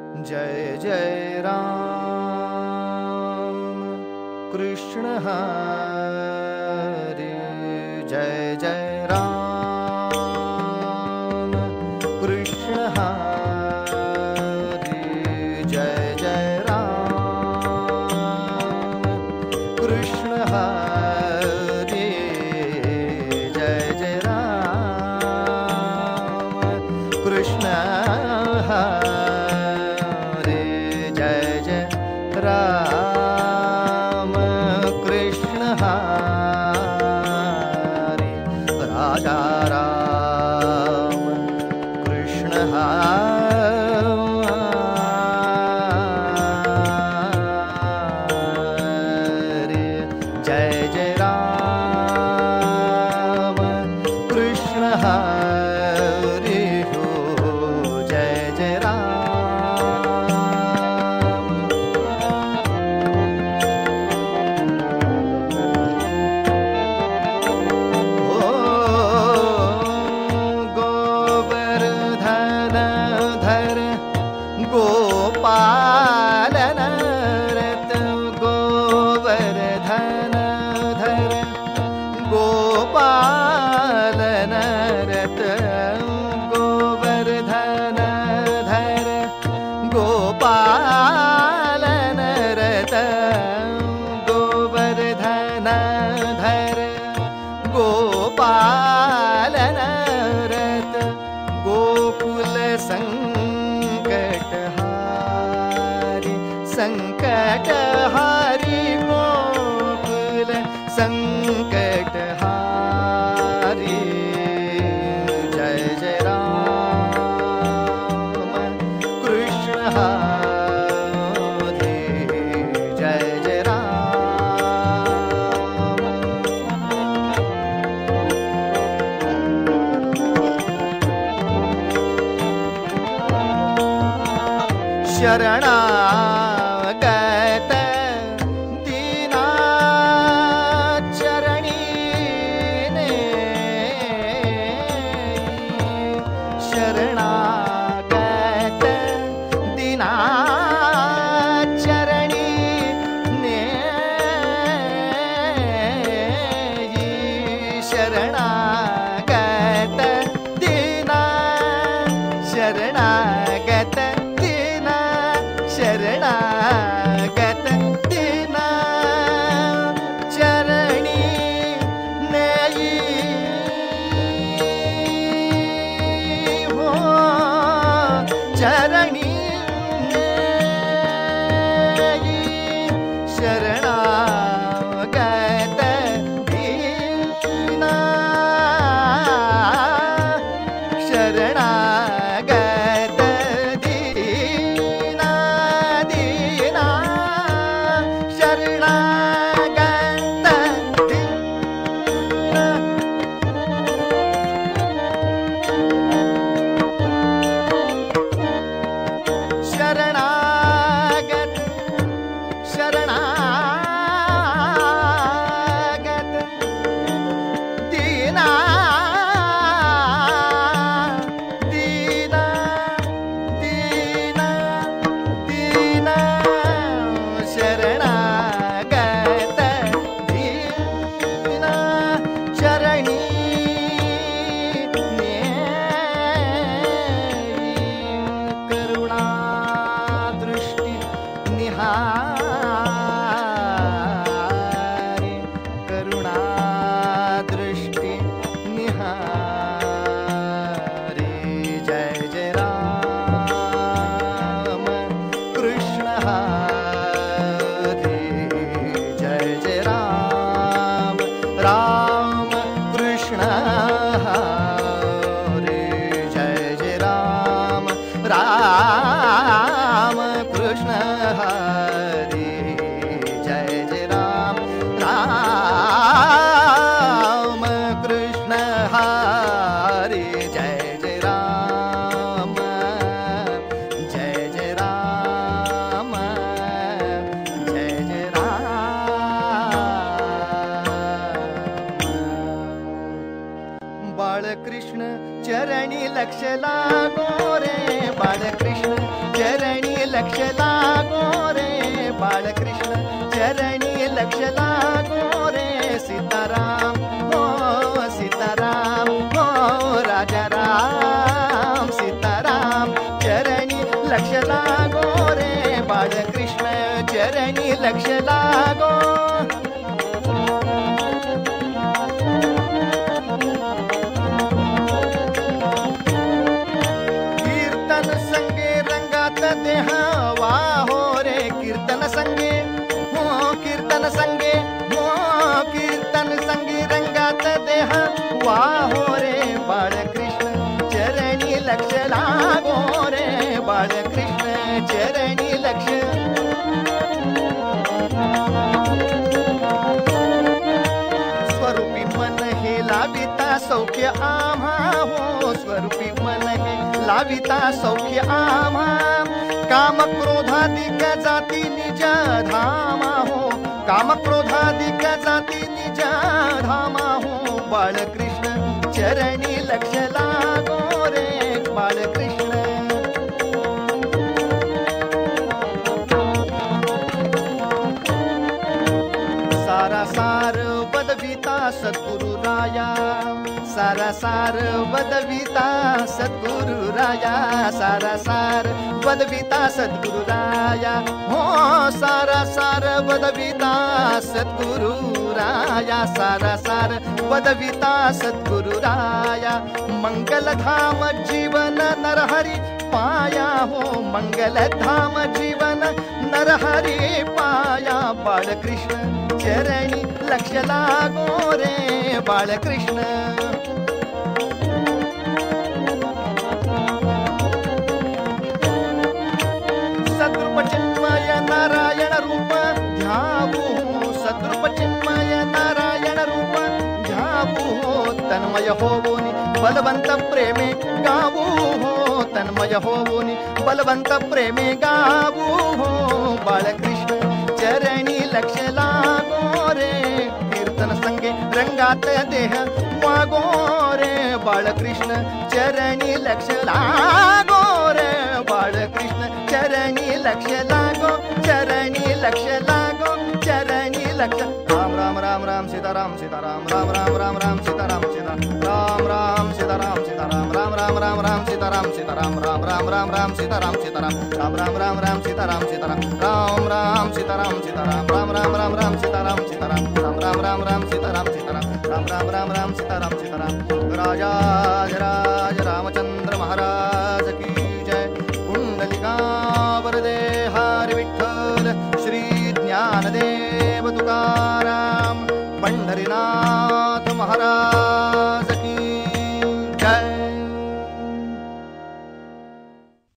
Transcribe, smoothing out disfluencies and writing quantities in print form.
जय जय राम कृष्ण हरे जय जय राम कृष्ण हरे जय जय राम कृष्ण हरे जय जय राम कृष्ण हरे राम कृष्ण हरे राजा राम कृष्ण हरे जय जय राम कृष्ण हरे हो जय जय राम गोपालन रत गोवर्धन धर गोपालन रत गोवर्धन धर गोपालन रत गोवर्धन धर गोपालन रत गोकुल संकट संकटहारी गोकुल संकटहारी जय जय राम कृष्ण हरे जय जय राम शरणा शरणागत दीना चरणी ने शरणागत दीना शरणागत दीना शरणागत दीना चरणी नेई चरणी शरणागत दीना शरणागत दीना दीना शरणागत दीना शरणागत शरणागत दीना दीना दीना दीना शरणागत दीना शरणी करुणा निहारे करुणा दृष्टि निहारे जय जय राम कृष्ण हरे जय जय राम राम कृष्ण हरे जय जय राम राम कृष्ण हरे जय जय राम राम कृष्ण हरे जय जय राम जय जय राम जय जय राम बाळकृष्ण चरणी लक्ष लागो रे बाळकृष्ण चरणी लक्ष लागो रे बाळकृष्ण चरणी लक्ष लागो कीर्तन संगे रंगात देह वाहो रे कीर्तन संगे हो कीर्तन संगे हो कीर्तन संगे रंगात देह वाहो रे बाळकृष्ण चरणी लक्ष लागो रे बाळकृष्ण चरणी लक्ष स्वरूपी मन हे लाविता सौख्य आम्हा हो स्वरूपी मन हे लाविता सौख्य आम्हा काम क्रोधादिक जाती निज धामा हो काम क्रोधादिक जाती निज धामा हो बाळकृष्ण चरणी लक्ष लागो रे बाळकृष्ण सारा सार बदविता सद्गुरु राया सारा सार बदविता सद्गुरु राया सारा सार बदविता सद्गुरु राया हो सारा सार बदविता सद्गुरु राया सारा सार बदविता सद्गुरु राया मंगल धाम जीवन नरहरि पाया हो मंगल धाम जीवन नरहरि पाया बाळकृष्ण चरणी लक्ष लागो रे बाळकृष्ण सद्रूप चिन्मय नारायण रूप ध्यावू सद्रूप चिन्मय नारायण रूप ध्यावू हो तन्मय होवोनी बलवंत प्रेमे गावू हो तन्मय होवोनी बलवंत प्रेमे गावू हो बाळकृष्ण चरणी लक्ष लागो रे कीर्तन संगे रंगात देह वागो रे बाळकृष्ण चरणी लक्ष लागो रे बाळकृष्ण चरणी लक्ष लागो चरणी लक्ष लागो चरणी लक्ष राम राम राम राम सीताराम सीताराम राम राम राम राम सीताराम सीताराम राम राम सीताराम सीताराम राम राम राम राम सीताराम सीताराम राम राम राम राम सीताराम सीताराम राम राम राम राम सीताराम सीताराम राम राम सीताराम सीताराम राम राम राम राम सीताराम सीताराम राम राम राम राम सीताराम सीताराम राम राम राम राम सीताराम सीताराम राजाधिराज रामचंद्र महाराज की जय कुंडलिका वरदे हरि विठ्ठल श्री ज्ञानदेव तुकाराम पंढरीनाथ महाराज